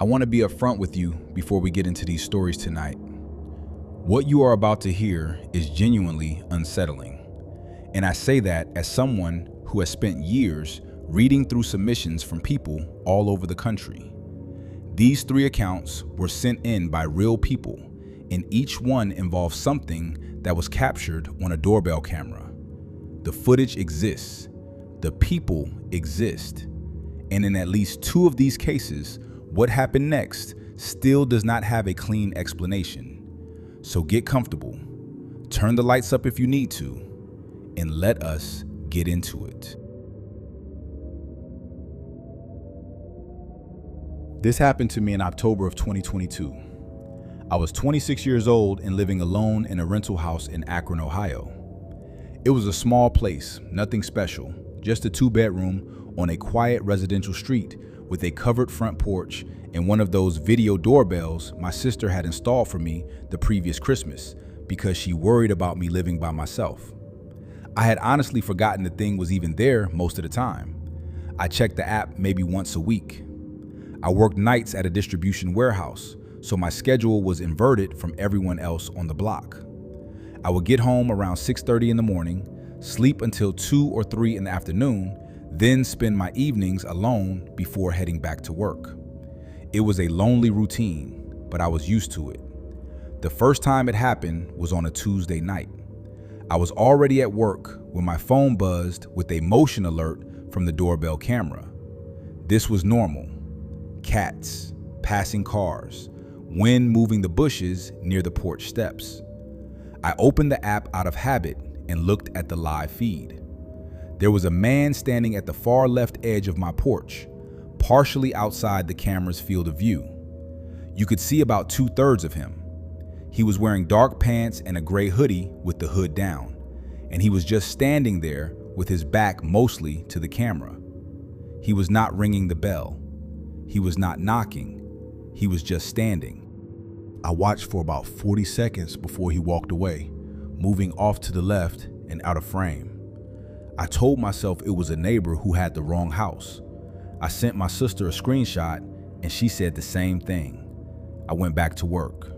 I want to be upfront with you before we get into these stories tonight. What you are about to hear is genuinely unsettling. And I say that as someone who has spent years reading through submissions from people all over the country. These 3 accounts were sent in by real people, and each one involves something that was captured on a doorbell camera. The footage exists, the people exist, and in at least 2 of these cases, what happened next still does not have a clean explanation. So get comfortable, turn the lights up if you need to, and let us get into it. This happened to me in October of 2022. I was 26 years old and living alone in a rental house in Akron, Ohio. It was a small place, nothing special, just a 2-bedroom on a quiet residential street with a covered front porch and one of those video doorbells my sister had installed for me the previous Christmas because she worried about me living by myself. I had honestly forgotten the thing was even there most of the time. I checked the app maybe once a week. I worked nights at a distribution warehouse, so my schedule was inverted from everyone else on the block. I would get home around 6:30 in the morning, sleep until 2 or 3 in the afternoon, then spend my evenings alone before heading back to work. It was a lonely routine, but I was used to it. The first time it happened was on a Tuesday night. I was already at work when my phone buzzed with a motion alert from the doorbell camera. This was normal. Cats, passing cars, wind moving the bushes near the porch steps. I opened the app out of habit and looked at the live feed. There was a man standing at the far left edge of my porch, partially outside the camera's field of view. You could see about 2/3 of him. He was wearing dark pants and a gray hoodie with the hood down, and he was just standing there with his back mostly to the camera. He was not ringing the bell. He was not knocking. He was just standing. I watched for about 40 seconds before he walked away, moving off to the left and out of frame. I told myself it was a neighbor who had the wrong house. I sent my sister a screenshot and she said the same thing. I went back to work.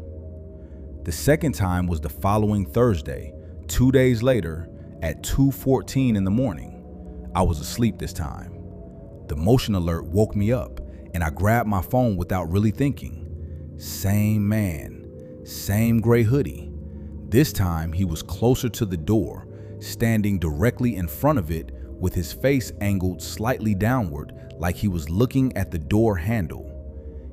The second time was the following Thursday, 2 days later at 2:14 in the morning. I was asleep this time. The motion alert woke me up and I grabbed my phone without really thinking. Same man, same gray hoodie. This time he was closer to the door, standing directly in front of it with his face angled slightly downward like he was looking at the door handle.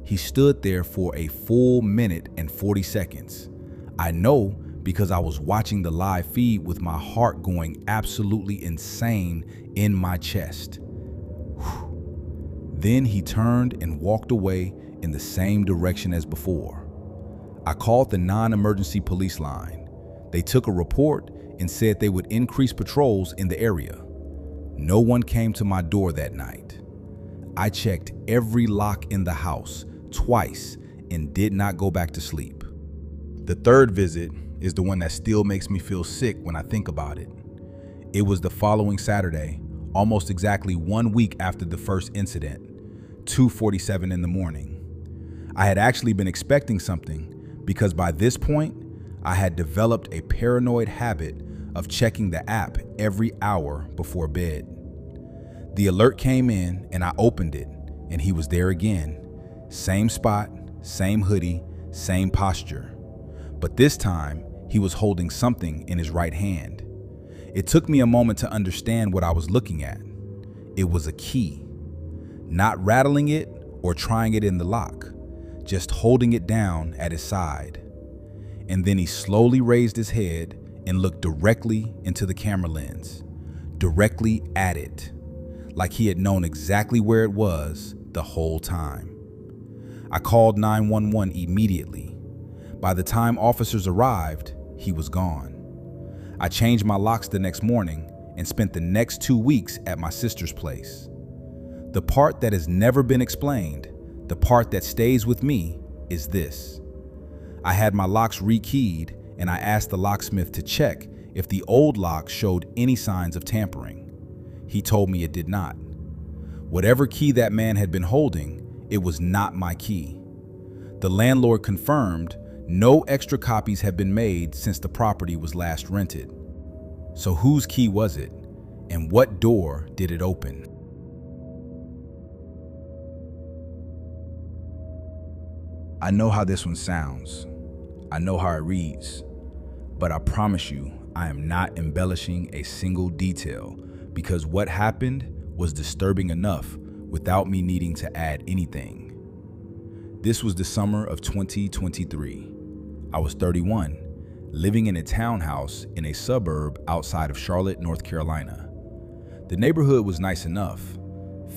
He stood there for a full minute and 40 seconds. I know because I was watching the live feed with my heart going absolutely insane in my chest. Whew. Then he turned and walked away in the same direction as before. I called the non-emergency police line. They took a report and said they would increase patrols in the area. No one came to my door that night. I checked every lock in the house twice and did not go back to sleep. The third visit is the one that still makes me feel sick when I think about it. It was the following Saturday, almost exactly 1 week after the first incident, 2:47 in the morning. I had actually been expecting something because by this point, I had developed a paranoid habit of checking the app every hour before bed. The alert came in and I opened it and he was there again. Same spot, same hoodie, same posture. But this time, he was holding something in his right hand. It took me a moment to understand what I was looking at. It was a key. Not rattling it or trying it in the lock, just holding it down at his side. And then he slowly raised his head and looked directly into the camera lens, directly at it, like he had known exactly where it was the whole time. I called 911 immediately. By the time officers arrived, he was gone. I changed my locks the next morning and spent the next 2 weeks at my sister's place. The part that has never been explained, the part that stays with me, is this. I had my locks rekeyed and I asked the locksmith to check if the old lock showed any signs of tampering. He told me it did not. Whatever key that man had been holding, it was not my key. The landlord confirmed no extra copies had been made since the property was last rented. So whose key was it, and what door did it open? I know how this one sounds. I know how it reads. But I promise you, I am not embellishing a single detail because what happened was disturbing enough without me needing to add anything. This was the summer of 2023. I was 31, living in a townhouse in a suburb outside of Charlotte, North Carolina. The neighborhood was nice enough.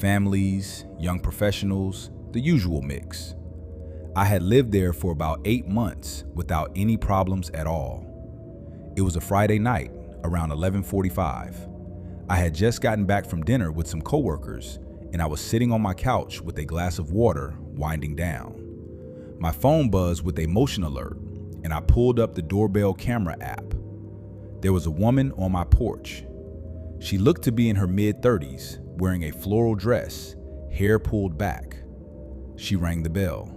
Families, young professionals, the usual mix. I had lived there for about 8 months without any problems at all. It was a Friday night, around 11:45. I had just gotten back from dinner with some coworkers, and I was sitting on my couch with a glass of water, winding down. My phone buzzed with a motion alert, and I pulled up the Doorbell camera app. There was a woman on my porch. She looked to be in her mid-30s, wearing a floral dress, hair pulled back. She rang the bell.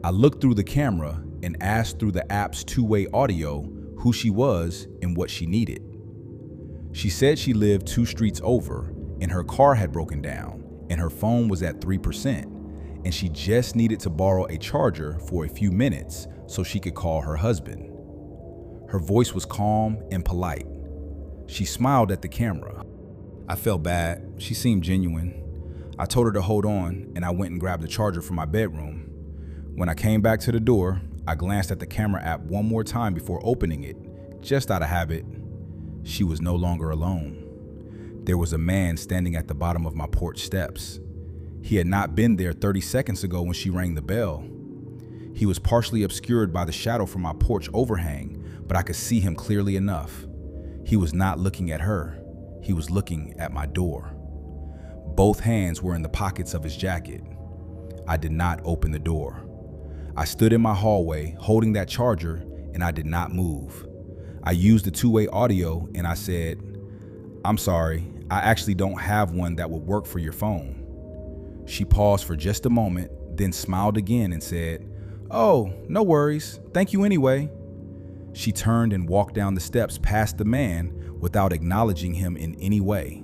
I looked through the camera and asked through the app's two-way audio who she was and what she needed. She said she lived 2 streets over and her car had broken down and her phone was at 3% and she just needed to borrow a charger for a few minutes so she could call her husband. Her voice was calm and polite. She smiled at the camera. I felt bad. She seemed genuine. I told her to hold on and I went and grabbed the charger from my bedroom. When I came back to the door, I glanced at the camera app one more time before opening it, just out of habit. She was no longer alone. There was a man standing at the bottom of my porch steps. He had not been there 30 seconds ago when she rang the bell. He was partially obscured by the shadow from my porch overhang, but I could see him clearly enough. He was not looking at her. He was looking at my door. Both hands were in the pockets of his jacket. I did not open the door. I stood in my hallway holding that charger and I did not move. I used the two-way audio and I said, "I'm sorry, I actually don't have one that would work for your phone." She paused for just a moment, then smiled again and said, "Oh, no worries. Thank you anyway." She turned and walked down the steps past the man without acknowledging him in any way.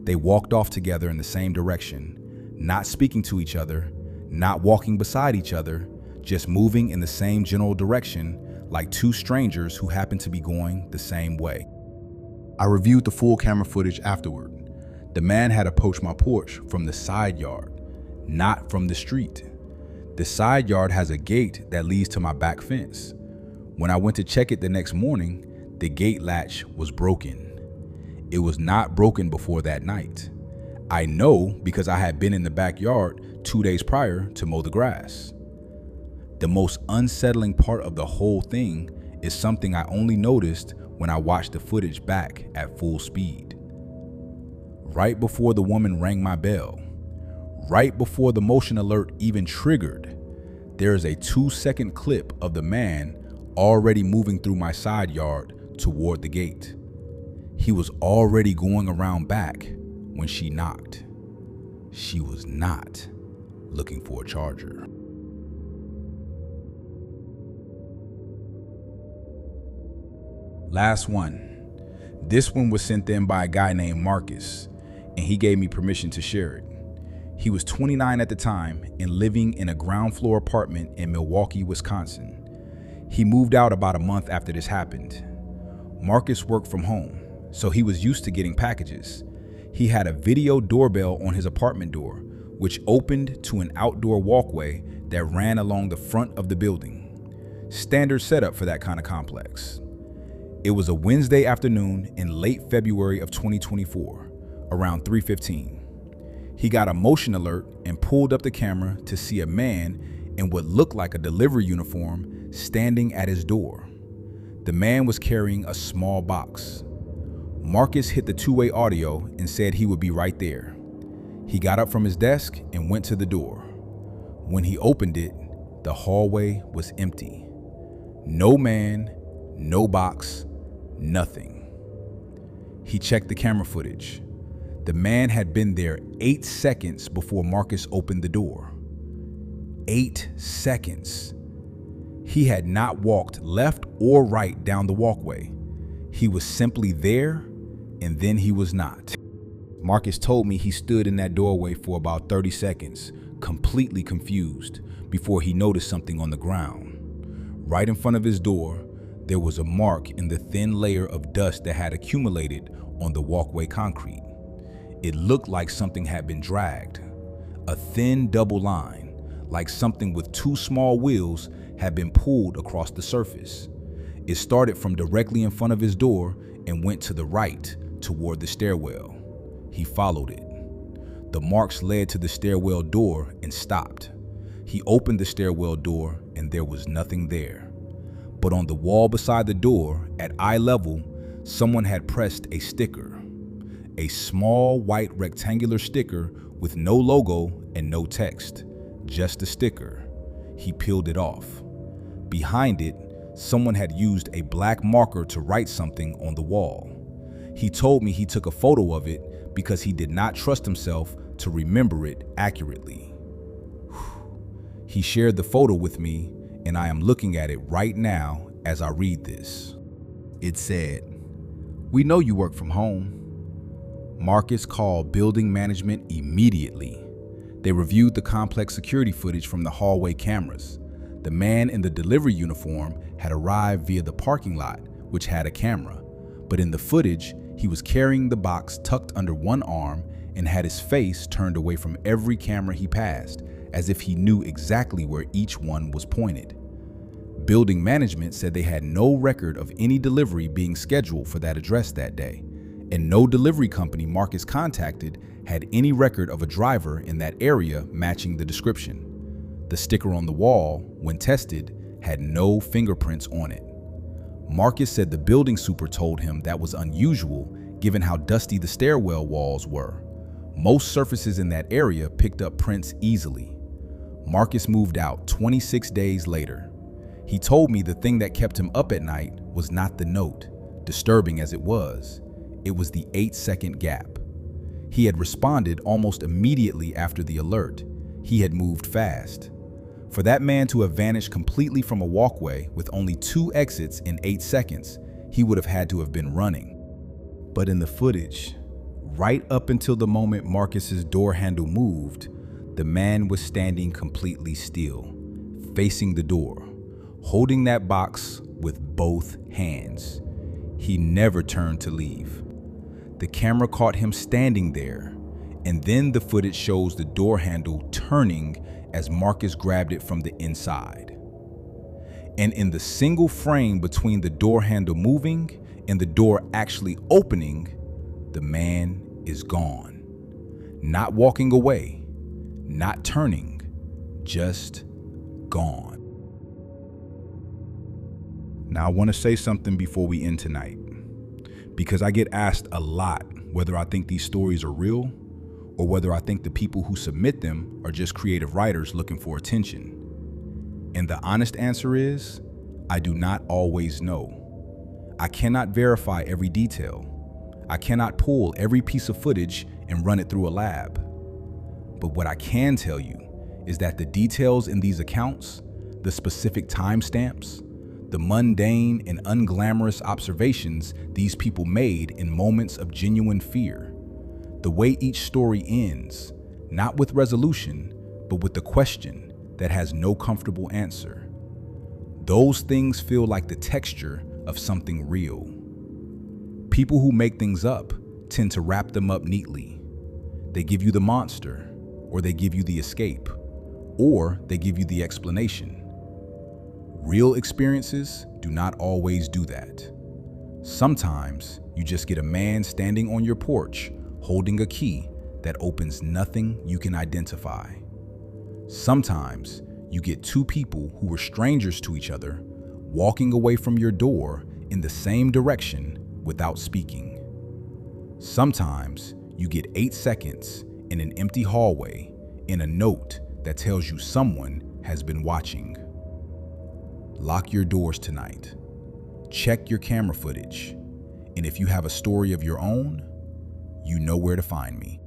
They walked off together in the same direction, not speaking to each other, not walking beside each other, just moving in the same general direction like 2 strangers who happened to be going the same way. I reviewed the full camera footage afterward. The man had approached my porch from the side yard, not from the street. The side yard has a gate that leads to my back fence. When I went to check it the next morning, the gate latch was broken. It was not broken before that night. I know because I had been in the backyard 2 days prior to mow the grass. The most unsettling part of the whole thing is something I only noticed when I watched the footage back at full speed. Right before the woman rang my bell, right before the motion alert even triggered, there is a 2-second clip of the man already moving through my side yard toward the gate. He was already going around back when she knocked. She was not looking for a charger. Last one. This one was sent in by a guy named Marcus, and he gave me permission to share it. He was 29 at the time and living in a ground floor apartment in Milwaukee, Wisconsin. He moved out about a month after this happened. Marcus worked from home, so he was used to getting packages. He had a video doorbell on his apartment door, which opened to an outdoor walkway that ran along the front of the building. Standard setup for that kind of complex. It was a Wednesday afternoon in late February of 2024, around 3:15. He got a motion alert and pulled up the camera to see a man in what looked like a delivery uniform standing at his door. The man was carrying a small box. Marcus hit the two-way audio and said he would be right there. He got up from his desk and went to the door. When he opened it, the hallway was empty. No man, no box, nothing. He checked the camera footage. The man had been there 8 seconds before Marcus opened the door. 8 seconds. He had not walked left or right down the walkway. He was simply there, and then he was not. Marcus told me he stood in that doorway for about 30 seconds, completely confused, before he noticed something on the ground. Right in front of his door, there was a mark in the thin layer of dust that had accumulated on the walkway concrete. It looked like something had been dragged. A thin double line, like something with 2 small wheels, had been pulled across the surface. It started from directly in front of his door and went to the right toward the stairwell. He followed it. The marks led to the stairwell door and stopped. He opened the stairwell door and there was nothing there. But on the wall beside the door, at eye level, someone had pressed a sticker. A small white rectangular sticker with no logo and no text, just a sticker. He peeled it off. Behind it, someone had used a black marker to write something on the wall. He told me he took a photo of it because he did not trust himself to remember it accurately. He shared the photo with me, and I am looking at it right now as I read this. It said, "We know you work from home." Marcus called building management immediately. They reviewed the complex security footage from the hallway cameras. The man in the delivery uniform had arrived via the parking lot, which had a camera. But in the footage, he was carrying the box tucked under one arm and had his face turned away from every camera he passed, as if he knew exactly where each one was pointed. Building management said they had no record of any delivery being scheduled for that address that day, and no delivery company Marcus contacted had any record of a driver in that area matching the description. The sticker on the wall, when tested, had no fingerprints on it. Marcus said the building super told him that was unusual given how dusty the stairwell walls were. Most surfaces in that area picked up prints easily. Marcus moved out 26 days later. He told me the thing that kept him up at night was not the note, disturbing as it was. It was the 8-second gap. He had responded almost immediately after the alert. He had moved fast. For that man to have vanished completely from a walkway with only 2 exits in 8 seconds, he would have had to have been running. But in the footage, right up until the moment Marcus's door handle moved, the man was standing completely still, facing the door, holding that box with both hands. He never turned to leave. The camera caught him standing there, and then the footage shows the door handle turning as Marcus grabbed it from the inside. And in the single frame between the door handle moving and the door actually opening, the man is gone. Not walking away, not turning, just gone. Now I want to say something before we end tonight, because I get asked a lot whether I think these stories are real or whether I think the people who submit them are just creative writers looking for attention. And the honest answer is, I do not always know. I cannot verify every detail. I cannot pull every piece of footage and run it through a lab. But what I can tell you is that the details in these accounts, the specific timestamps, the mundane and unglamorous observations these people made in moments of genuine fear, the way each story ends, not with resolution, but with the question that has no comfortable answer. Those things feel like the texture of something real. People who make things up tend to wrap them up neatly. They give you the monster, or they give you the escape, or they give you the explanation. Real experiences do not always do that. Sometimes you just get a man standing on your porch holding a key that opens nothing you can identify. Sometimes you get 2 people who were strangers to each other walking away from your door in the same direction without speaking. Sometimes you get 8 seconds in an empty hallway in a note that tells you someone has been watching. Lock your doors tonight. Check your camera footage. And if you have a story of your own, you know where to find me.